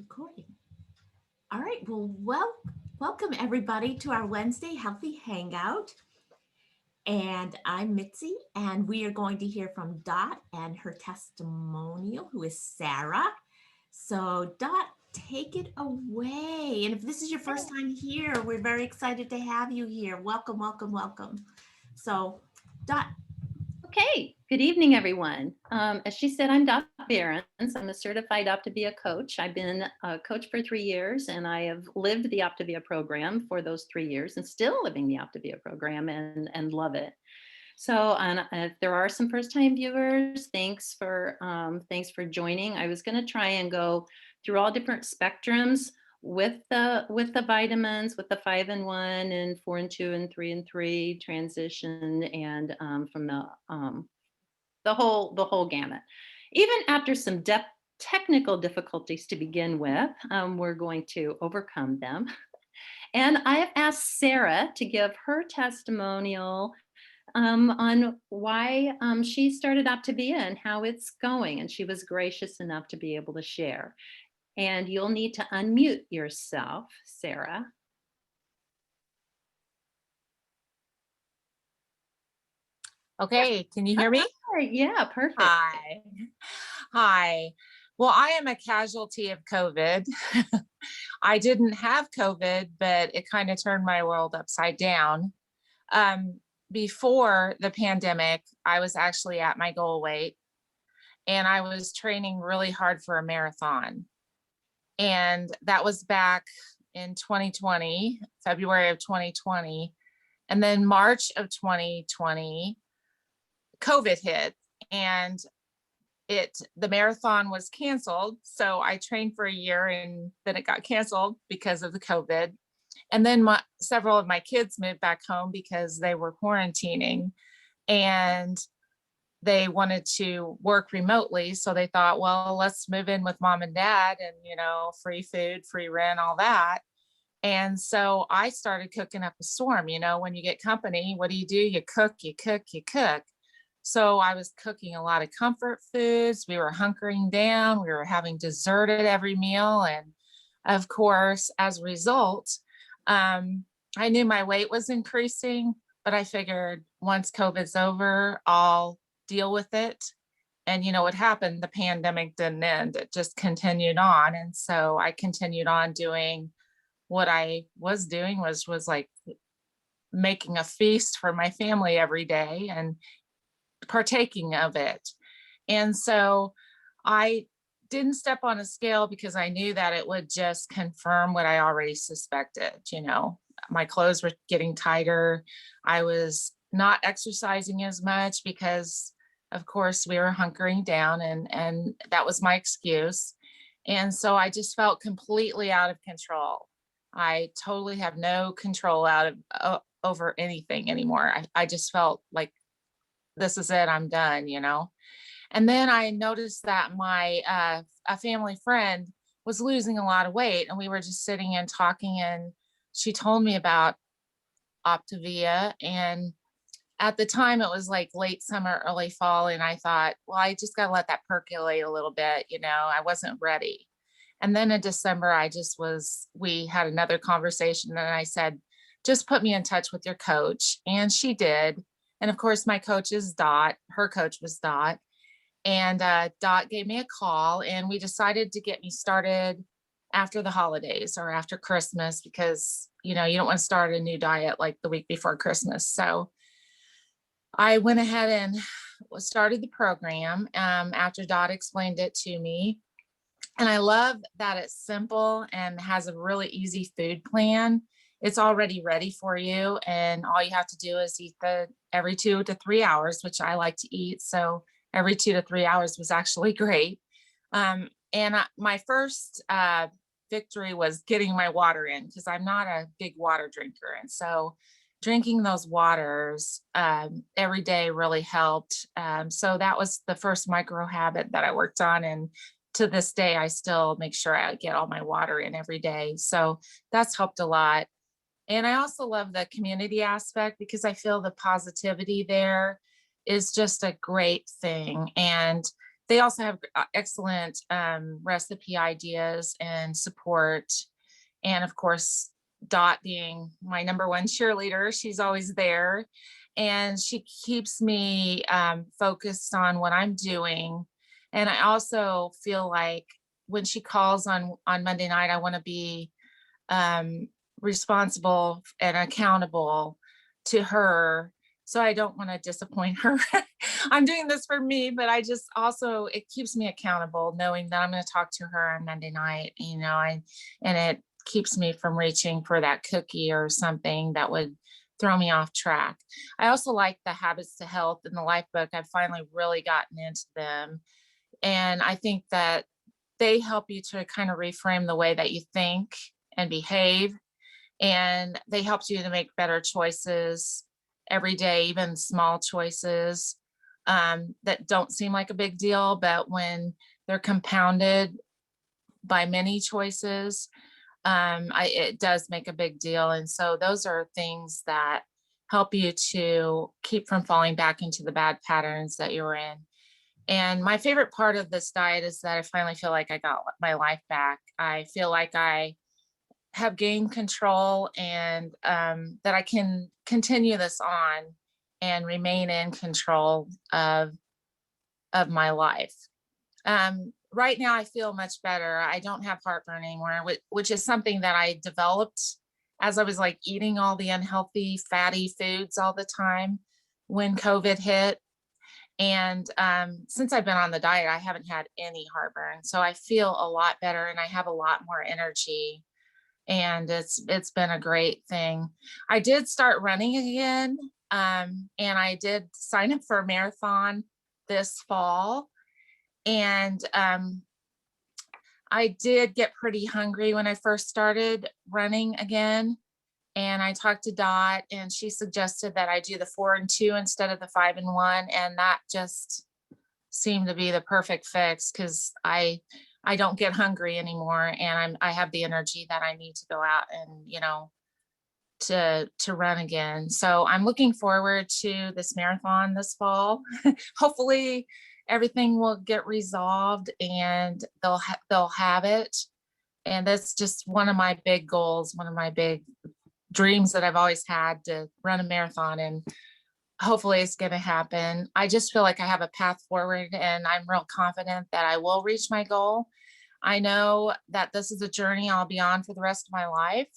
Recording. All right. Welcome everybody to our Wednesday Healthy Hangout. And I'm Mitzi, and we are going to hear from Dot and her testimonial, who is Sarah. So, Dot, take it away. And if this is your first time here, we're very excited to have you here. Welcome, welcome, welcome. So, Dot. Okay, good evening, everyone. As she said, I'm Dot Behrens. I'm a certified Optavia coach. I've been a coach for 3 years, and I have lived the Optavia program for those 3 years and still living the Optavia program and love it. So, if there are some first-time viewers, thanks for joining. I was going to try and go through all different spectrums with the vitamins, with the 5-in-1 and 4-in-2 and 3-in-3 transition, and from the whole gamut. Even after some technical difficulties to begin with, we're going to overcome them. And I have asked Sarah to give her testimonial on why she started Optavia and how it's going. And she was gracious enough to be able to share. And you'll need to unmute yourself, Sarah. Okay, can you hear me? Yeah, perfect. Hi. Well, I am a casualty of COVID. I didn't have COVID, but it kind of turned my world upside down. Before the pandemic, I was actually at my goal weight, and I was training really hard for a marathon. And that was back in 2020, February of 2020. And then March of 2020, COVID hit, and the marathon was canceled. So I trained for a year, and then it got canceled because of the COVID. And then several of my kids moved back home because they were quarantining, and they wanted to work remotely. So they thought, well, let's move in with mom and dad, and, free food, free rent, all that. And so I started cooking up a storm. When you get company, what do? You cook, you cook, you cook. So I was cooking a lot of comfort foods. We were hunkering down. We were having dessert at every meal. And of course, as a result, I knew my weight was increasing, but I figured once COVID's over, I'll deal with it. And what happened? The pandemic didn't end. It just continued on. And so I continued on doing what I was doing, was like making a feast for my family every day and partaking of it. And so I didn't step on a scale because I knew that it would just confirm what I already suspected. My clothes were getting tighter. I was not exercising as much because, of course, we were hunkering down, and that was my excuse. And so I just felt completely out of control. I totally have no control over anything anymore. I just felt like, this is it, I'm done, And then I noticed that a family friend was losing a lot of weight, and we were just sitting and talking, and she told me about Optavia. And at the time it was like late summer, early fall. And I thought, well, I just got to let that percolate a little bit. I wasn't ready. And then in December, we had another conversation, and I said, just put me in touch with your coach. And she did. And of course, my coach is Dot. Her coach was Dot. And Dot gave me a call, and we decided to get me started after the holidays or after Christmas, because, you don't want to start a new diet like the week before Christmas. So I went ahead and started the program after Dot explained it to me. And I love that it's simple and has a really easy food plan. It's already ready for you, and all you have to do is eat every 2 to 3 hours, which I like to eat. So every 2 to 3 hours was actually great. My first victory was getting my water in, because I'm not a big water drinker. And so drinking those waters every day really helped. So that was the first micro habit that I worked on. And to this day, I still make sure I get all my water in every day. So that's helped a lot. And I also love the community aspect, because I feel the positivity there is just a great thing. And they also have excellent recipe ideas and support. And of course, Dot being my number one cheerleader, she's always there. And she keeps me focused on what I'm doing. And I also feel like when she calls on Monday night, I want to be um, responsible and accountable to her. So I don't want to disappoint her. I'm doing this for me, but I just also, it keeps me accountable knowing that I'm going to talk to her on Monday night, and it keeps me from reaching for that cookie or something that would throw me off track. I also like the Habits to Health in the Life book. I've finally really gotten into them. And I think that they help you to kind of reframe the way that you think and behave. And they help you to make better choices every day, even small choices that don't seem like a big deal, but when they're compounded by many choices, it does make a big deal. And so those are things that help you to keep from falling back into the bad patterns that you're in. And my favorite part of this diet is that I finally feel like I got my life back. I feel like I have gained control, and that I can continue this on and remain in control of my life. Right now, I feel much better. I don't have heartburn anymore, which is something that I developed as I was like eating all the unhealthy, fatty foods all the time when COVID hit. And since I've been on the diet, I haven't had any heartburn. So I feel a lot better and I have a lot more energy. And it's been a great thing. I did start running again. And I did sign up for a marathon this fall. And I did get pretty hungry when I first started running again. And I talked to Dot, and she suggested that I do the 4 and 2 instead of the 5 and 1. And that just seemed to be the perfect fix because I don't get hungry anymore, and I have the energy that I need to go out and to run again. So I'm looking forward to this marathon this fall. Hopefully everything will get resolved and they'll have it. And that's just one of my big goals, one of my big dreams that I've always had, to run a marathon, and hopefully it's going to happen. I just feel like I have a path forward, and I'm real confident that I will reach my goal. I know that this is a journey I'll be on for the rest of my life,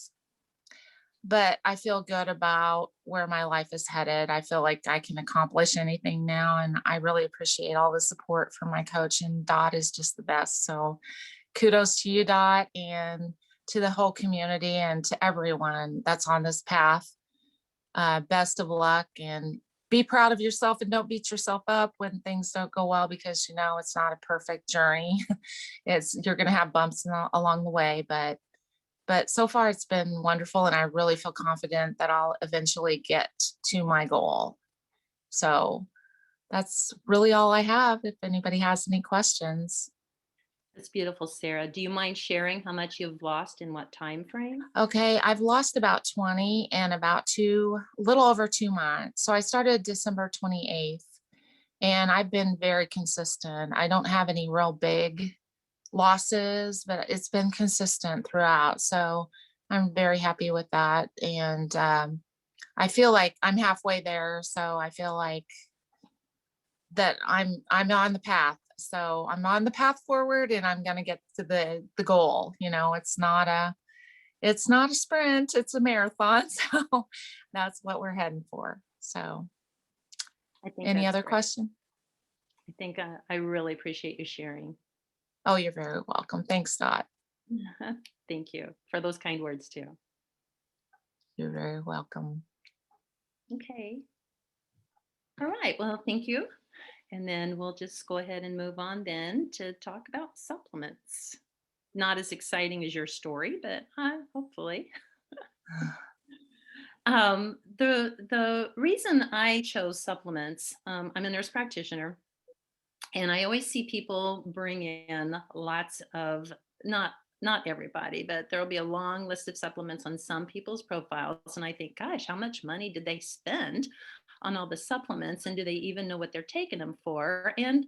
but I feel good about where my life is headed. I feel like I can accomplish anything now, and I really appreciate all the support from my coach, and Dot is just the best. So kudos to you, Dot, and to the whole community and to everyone that's on this path. Best of luck, and be proud of yourself, and don't beat yourself up when things don't go well, because it's not a perfect journey. You're going to have bumps along the way, but so far it's been wonderful, and I really feel confident that I'll eventually get to my goal. So that's really all I have. If anybody has any questions. That's beautiful, Sarah. Do you mind sharing how much you've lost in what time frame? Okay, I've lost about 20 and about little over 2 months. So I started December 28th, and I've been very consistent. I don't have any real big losses, but it's been consistent throughout. So I'm very happy with that. And I feel like I'm halfway there. So I feel like that I'm on the path. So I'm on the path forward, and I'm gonna get to the goal. It's not a sprint, it's a marathon. So that's what we're heading for. So I think any that's other great. question? I think I really appreciate you sharing. Oh, you're very welcome. Thanks, Dot. Thank you for those kind words too. You're very welcome. Okay. All right. Well, thank you. And then we'll just go ahead and move on then to talk about supplements. Not as exciting as your story, but hopefully. The reason I chose supplements, I'm a nurse practitioner, and I always see people bring in lots of, not everybody, but there'll be a long list of supplements on some people's profiles, and I think, gosh, how much money did they spend on all the supplements, and do they even know what they're taking them for? And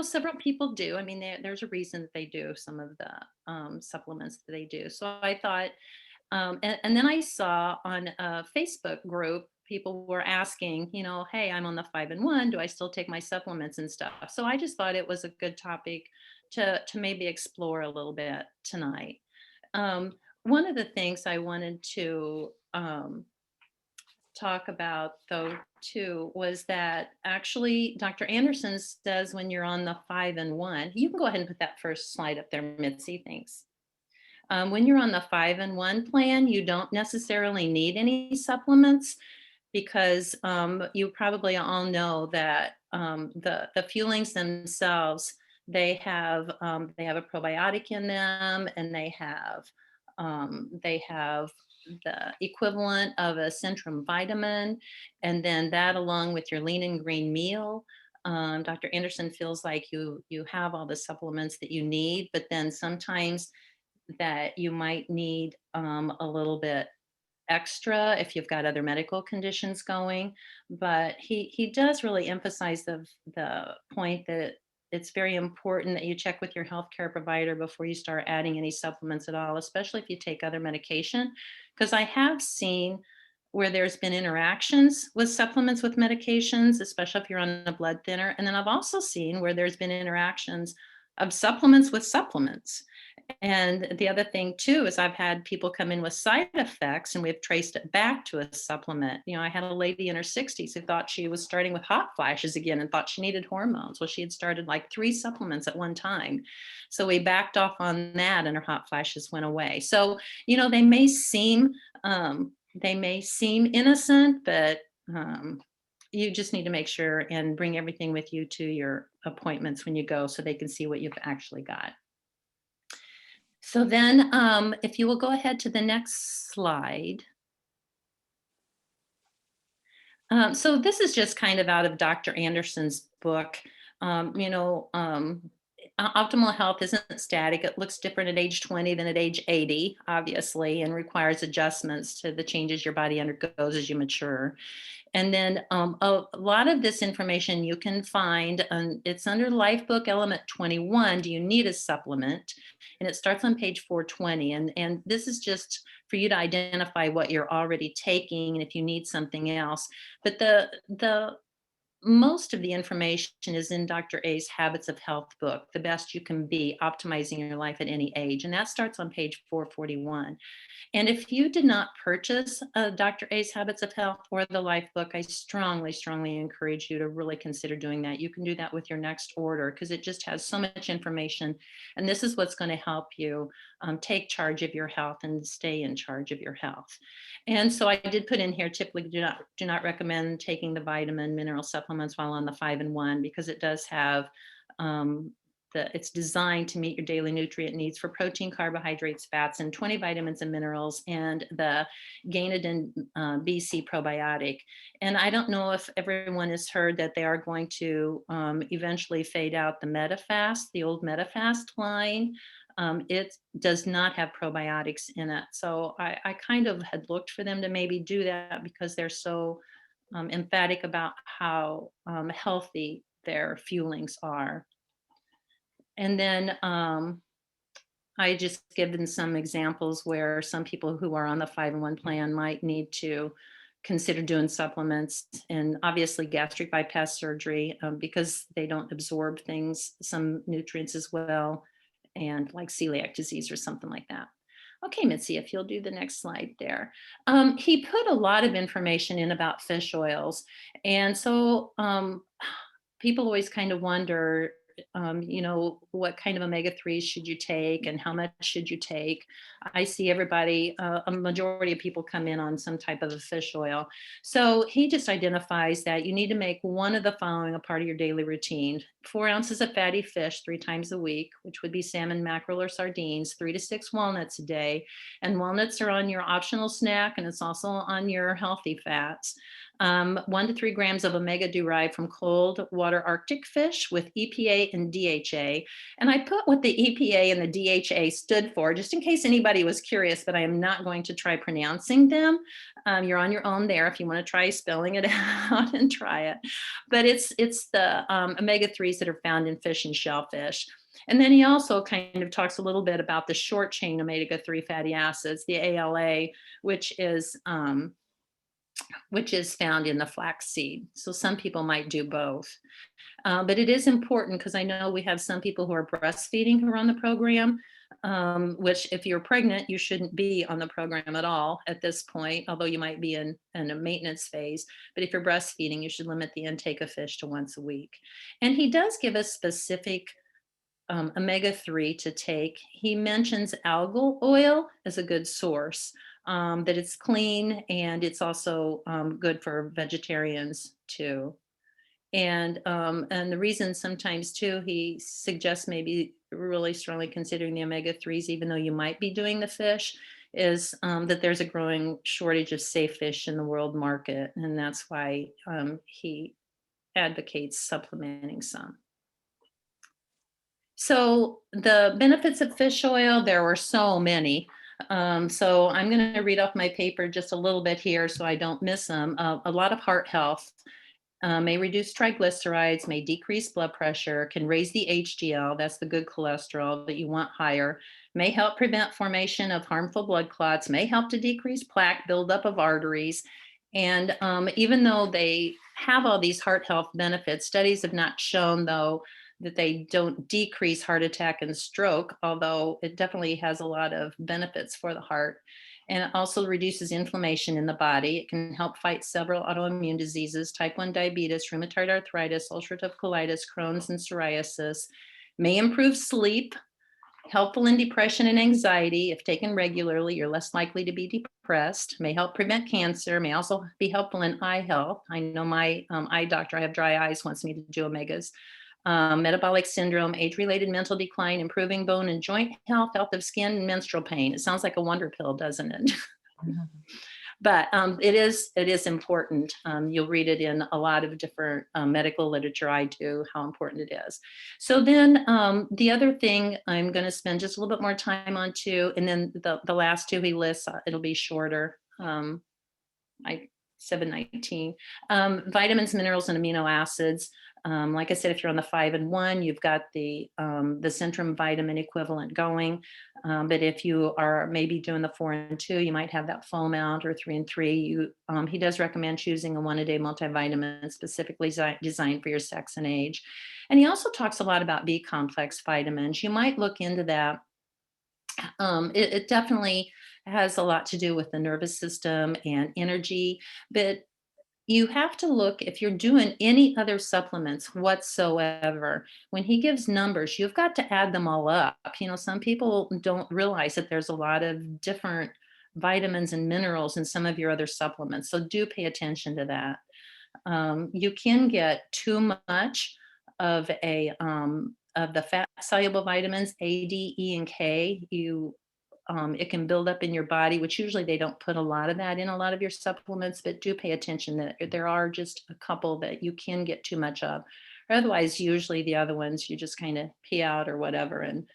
several people do. I mean, there's a reason that they do some of the supplements that they do. So I thought, and then I saw on a Facebook group, people were asking, hey, I'm on the 5-in-1. Do I still take my supplements and stuff? So I just thought it was a good topic to maybe explore a little bit tonight. One of the things I wanted to talk about, though, too, was that actually Dr. Anderson says when you're on the 5-in-1, you can go ahead and put that first slide up there, Mitzi. Thanks. When you're on the 5-in-1 plan, you don't necessarily need any supplements because you probably all know that the fuelings themselves, they have a probiotic in them, and they have the equivalent of a Centrum vitamin, and then that along with your lean and green meal. Dr. Anderson feels like you have all the supplements that you need, but then sometimes that you might need a little bit extra if you've got other medical conditions going. But he does really emphasize the point that it's very important that you check with your healthcare provider before you start adding any supplements at all, especially if you take other medication. Because I have seen where there's been interactions with supplements with medications, especially if you're on a blood thinner. And then I've also seen where there's been interactions of supplements with supplements. And the other thing too is I've had people come in with side effects and we've traced it back to a supplement. I had a lady in her 60s who thought she was starting with hot flashes again and thought she needed hormones. Well, she had started like 3 supplements at one time. So we backed off on that and her hot flashes went away. So, they may seem innocent, but you just need to make sure and bring everything with you to your appointments when you go so they can see what you've actually got. So then, if you will go ahead to the next slide. So this is just kind of out of Dr. Anderson's book. Optimal health isn't static. It looks different at age 20 than at age 80, obviously, and requires adjustments to the changes your body undergoes as you mature. And then a lot of this information you can find, it's under Life Book Element 21, Do You Need a Supplement? And it starts on page 420. And this is just for you to identify what you're already taking and if you need something else. But the most of the information is in Dr. A's Habits of Health book, The Best You Can Be, Optimizing Your Life at Any Age. And that starts on page 441. And if you did not purchase Dr. A's Habits of Health or the Life Book, I strongly, strongly encourage you to really consider doing that. You can do that with your next order because it just has so much information. And this is what's going to help you take charge of your health and stay in charge of your health. And so I did put in here, typically do not recommend taking the vitamin mineral supplements while on the 5-in-1 because it does have it's designed to meet your daily nutrient needs for protein, carbohydrates, fats, and 20 vitamins and minerals, and the Ganadin BC probiotic. And I don't know if everyone has heard that they are going to eventually fade out the MetaFast, the old MetaFast line. It does not have probiotics in it. So I kind of had looked for them to maybe do that because they're so emphatic about how healthy their fuelings are. And then I just given some examples where some people who are on the 5-in-1 plan might need to consider doing supplements, and obviously gastric bypass surgery because they don't absorb things, some nutrients as well, and like celiac disease or something like that. Okay, Mitzi, if you'll do the next slide there. He put a lot of information in about fish oils. And so people always kind of wonder, what kind of omega-3s should you take and how much should you take? I see everybody, a majority of people come in on some type of a fish oil. So he just identifies that you need to make one of the following a part of your daily routine: 4 ounces of fatty fish 3 times a week, which would be salmon, mackerel, or sardines, 3 to 6 walnuts a day. And walnuts are on your optional snack, and it's also on your healthy fats. 1 to 3 grams of omega derived from cold water Arctic fish with EPA and DHA. And I put what the EPA and the DHA stood for, just in case anybody was curious, but I am not going to try pronouncing them. You're on your own there if you want to try spelling it out and try it. But it's the omega-3s that are found in fish and shellfish. And then he also kind of talks a little bit about the short chain omega-3 fatty acids, the ALA, which is found in the flaxseed. So some people might do both. But it is important because I know we have some people who are breastfeeding who are on the program, which if you're pregnant, you shouldn't be on the program at all at this point, although you might be in a maintenance phase. But if you're breastfeeding, you should limit the intake of fish to once a week. And he does give us specific omega-3 to take. He mentions algal oil as a good source, that it's clean and it's also good for vegetarians too. And the reason sometimes too, he suggests maybe really strongly considering the omega-3s, even though you might be doing the fish, is that there's a growing shortage of safe fish in the world market. And that's why he advocates supplementing some. So the benefits of fish oil, there were so many. So I'm going to read off my paper just a little bit here so I don't miss them. A lot of heart health, may reduce triglycerides, may decrease blood pressure, can raise the HDL, that's the good cholesterol that you want higher, may help prevent formation of harmful blood clots, may help to decrease plaque buildup of arteries. And even though they have all these heart health benefits, studies have not shown, though, that they don't decrease heart attack and stroke, although it definitely has a lot of benefits for the heart. And it also reduces inflammation in the body. It can help fight several autoimmune diseases, type 1 diabetes, rheumatoid arthritis, ulcerative colitis, Crohn's, and psoriasis. May improve sleep, helpful in depression and anxiety. If taken regularly, you're less likely to be depressed. May help prevent cancer. May also be helpful in eye health. I know my eye doctor, I have dry eyes, wants me to do omegas. Metabolic syndrome, age-related mental decline, improving bone and joint health, health of skin, and menstrual pain. It sounds like a wonder pill, doesn't it? But it is important. You'll read it in a lot of different medical literature. I do, how important it is. So then the other thing I'm going to spend just a little bit more time on too, and then the last two he lists, it'll be shorter. 719. Vitamins, minerals, and amino acids. Like I said, if you're on the 5 and 1, you've got the Centrum vitamin equivalent going. But if you are maybe doing the 4 and 2, you might have that full amount, or 3 and 3. He does recommend choosing a 1-a-day multivitamin specifically designed for your sex and age. And he also talks a lot about B complex vitamins. You might look into that. It definitely has a lot to do with the nervous system and energy, but you have to look if you're doing any other supplements whatsoever. When he gives numbers, you've got to add them all up. Some people don't realize that there's a lot of different vitamins and minerals in some of your other supplements. So do pay attention to that. You can get too much of the fat soluble vitamins A, D, E, and K. It can build up in your body, which usually they don't put a lot of that in a lot of your supplements, but do pay attention that there are just a couple that you can get too much of. Otherwise, usually the other ones you just kind of pee out or whatever, and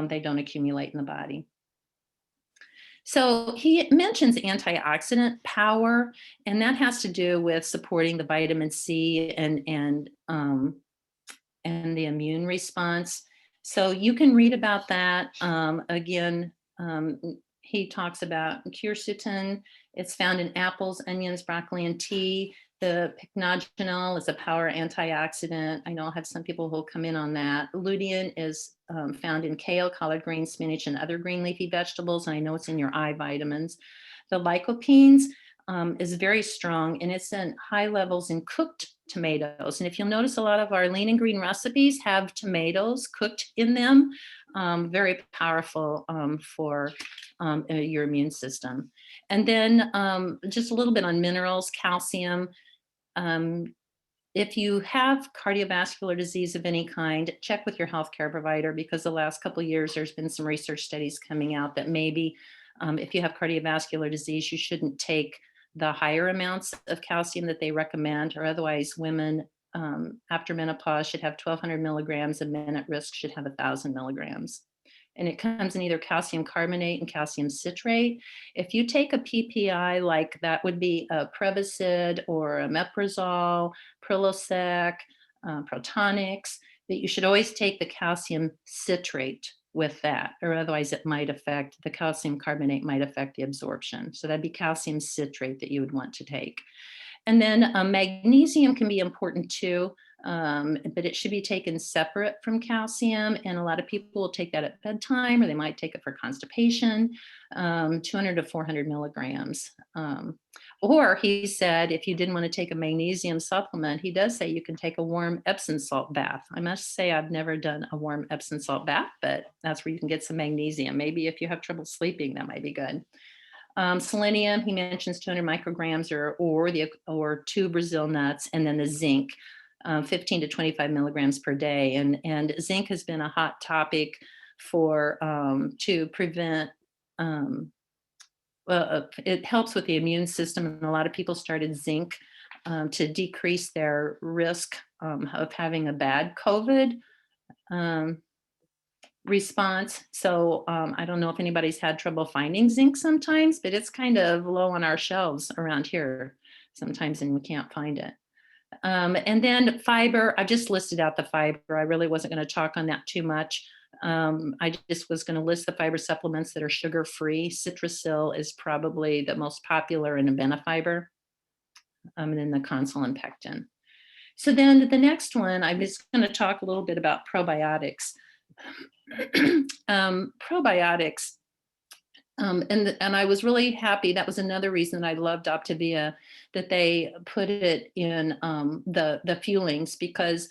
they don't accumulate in the body. So he mentions antioxidant power, and that has to do with supporting the vitamin C and the immune response. So you can read about that. Again, he talks about quercetin. It's found in apples, onions, broccoli, and tea. The pycnogenol is a power antioxidant. I know I'll have some people who will come in on that. Lutein is found in kale, collard greens, spinach, and other green leafy vegetables. And I know it's in your eye vitamins. The lycopenes is very strong, and it's in high levels in cooked tomatoes. And if you'll notice, a lot of our lean and green recipes have tomatoes cooked in them. Very powerful for your immune system. And then just a little bit on minerals, calcium. If you have cardiovascular disease of any kind, check with your healthcare provider, because the last couple of years there's been some research studies coming out that maybe if you have cardiovascular disease, you shouldn't take the higher amounts of calcium that they recommend, or otherwise women after menopause should have 1,200 milligrams and men at risk should have 1,000 milligrams. And it comes in either calcium carbonate and calcium citrate. If you take a PPI, like that would be a Prevacid or a Meprazole, Prilosec, Protonix, that you should always take the calcium citrate with that, or otherwise it might affect, the calcium carbonate might affect the absorption. So that'd be calcium citrate that you would want to take. And then magnesium can be important too, but it should be taken separate from calcium. And a lot of people will take that at bedtime, or they might take it for constipation, 200 to 400 milligrams. Or he said, if you didn't want to take a magnesium supplement, he does say you can take a warm Epsom salt bath. I must say I've never done a warm Epsom salt bath, but that's where you can get some magnesium. Maybe if you have trouble sleeping, that might be good. Selenium, he mentions 200 micrograms or 2 Brazil nuts, and then the zinc, 15 to 25 milligrams per day. And zinc has been a hot topic for to prevent. It helps with the immune system, and a lot of people started zinc to decrease their risk of having a bad COVID. Response. So I don't know if anybody's had trouble finding zinc sometimes, but it's kind of low on our shelves around here sometimes, and we can't find it. And then fiber, I just listed out the fiber. I really wasn't going to talk on that too much. I just was going to list the fiber supplements that are sugar-free. Citrasil is probably the most popular in Benefiber, and then the Consul Pectin. So then the next one, I'm just going to talk a little bit about probiotics. Probiotics, and I was really happy. That was another reason I loved Optavia, that they put it in the fuelings, because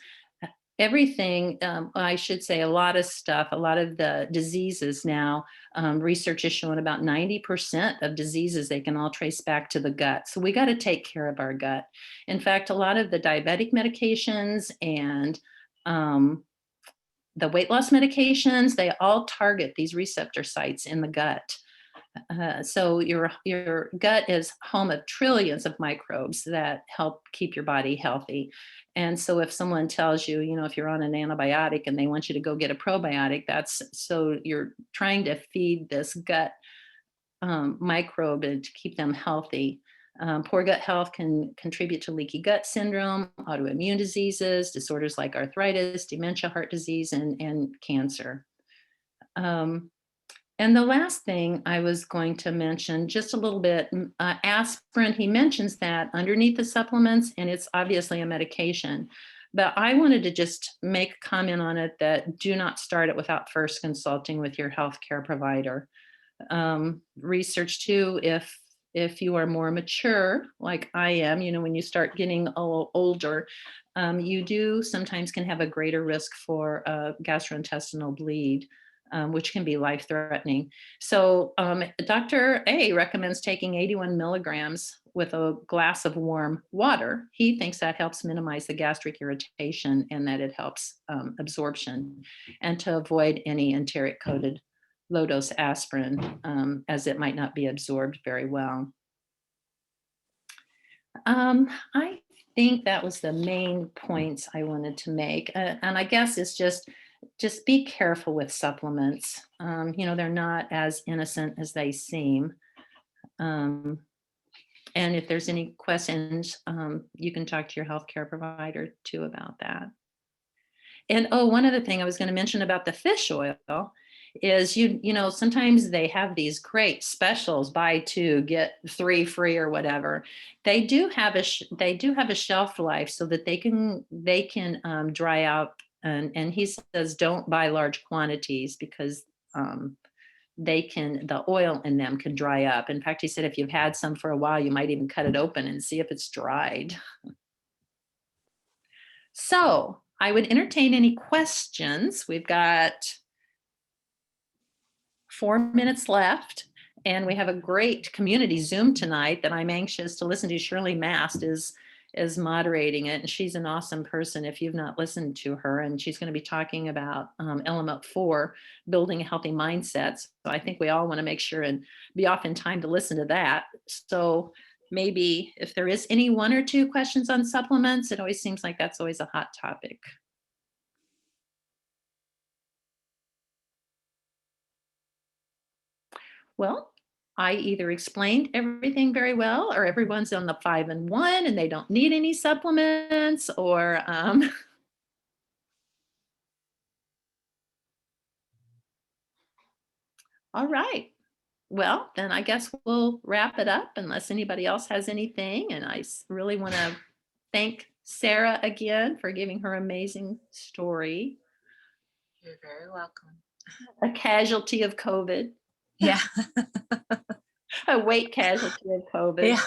everything, I should say, a lot of stuff, a lot of the diseases now, research is showing about 90% of diseases they can all trace back to the gut. So we got to take care of our gut. In fact, a lot of the diabetic medications and the weight loss medications, they all target these receptor sites in the gut. So your gut is home of trillions of microbes that help keep your body healthy. And so if someone tells you, if you're on an antibiotic and they want you to go get a probiotic, that's so you're trying to feed this gut microbe and to keep them healthy. Poor gut health can contribute to leaky gut syndrome, autoimmune diseases, disorders like arthritis, dementia, heart disease, and cancer. And the last thing I was going to mention just a little bit, aspirin, he mentions that underneath the supplements, and it's obviously a medication. But I wanted to just make a comment on it that do not start it without first consulting with your healthcare provider. Research too, if you are more mature, like I am, when you start getting older, you do sometimes can have a greater risk for gastrointestinal bleed, which can be life-threatening. So Dr. A recommends taking 81 milligrams with a glass of warm water. He thinks that helps minimize the gastric irritation and that it helps absorption, and to avoid any enteric-coated low-dose aspirin, as it might not be absorbed very well. I think that was the main points I wanted to make. And I guess it's just be careful with supplements. They're not as innocent as they seem. And if there's any questions, you can talk to your healthcare provider too about that. And one other thing I was going to mention about the fish oil is sometimes they have these great specials, buy 2 get 3 free or whatever. They do have a shelf life so that they can dry out, and he says don't buy large quantities because the oil in them can dry up. In fact, he said if you've had some for a while, you might even cut it open and see if it's dried. So I would entertain any questions. We've got 4 minutes left, and we have a great community Zoom tonight that I'm anxious to listen to. Shirley Mast is moderating it, and she's an awesome person if you've not listened to her, and she's going to be talking about element 4, building a healthy mindset. So I think we all want to make sure and be off in time to listen to that. So maybe if there is any one or two questions on supplements, it always seems like that's always a hot topic. Well, I either explained everything very well, or everyone's on the 5-in-1 and they don't need any supplements, or all right. Well, then I guess we'll wrap it up unless anybody else has anything. And I really want to thank Sarah again for giving her amazing story. You're very welcome. A casualty of COVID, Yeah. a weight casualty of COVID. Yeah.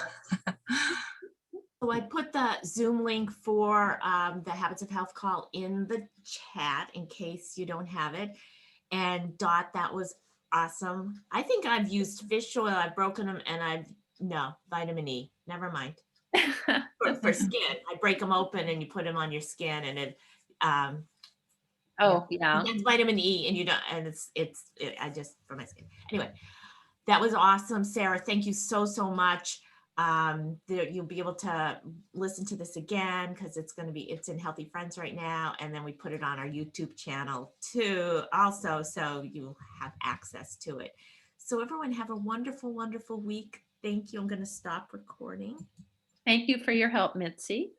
So I put the Zoom link for the Habits of Health call in the chat in case you don't have it. And Dot, that was awesome. I think I've used fish oil. I've broken them, and no, vitamin E. Never mind. For skin, I break them open and you put them on your skin, and it Oh, yeah. it's vitamin E, and you don't, and I just for my skin. Anyway, that was awesome, Sarah. Thank you so much. You'll be able to listen to this again because it's in Healthy Friends right now, and then we put it on our YouTube channel too, also, so you have access to it. So everyone have a wonderful week. Thank you. I'm going to stop recording. Thank you for your help, Mitzi.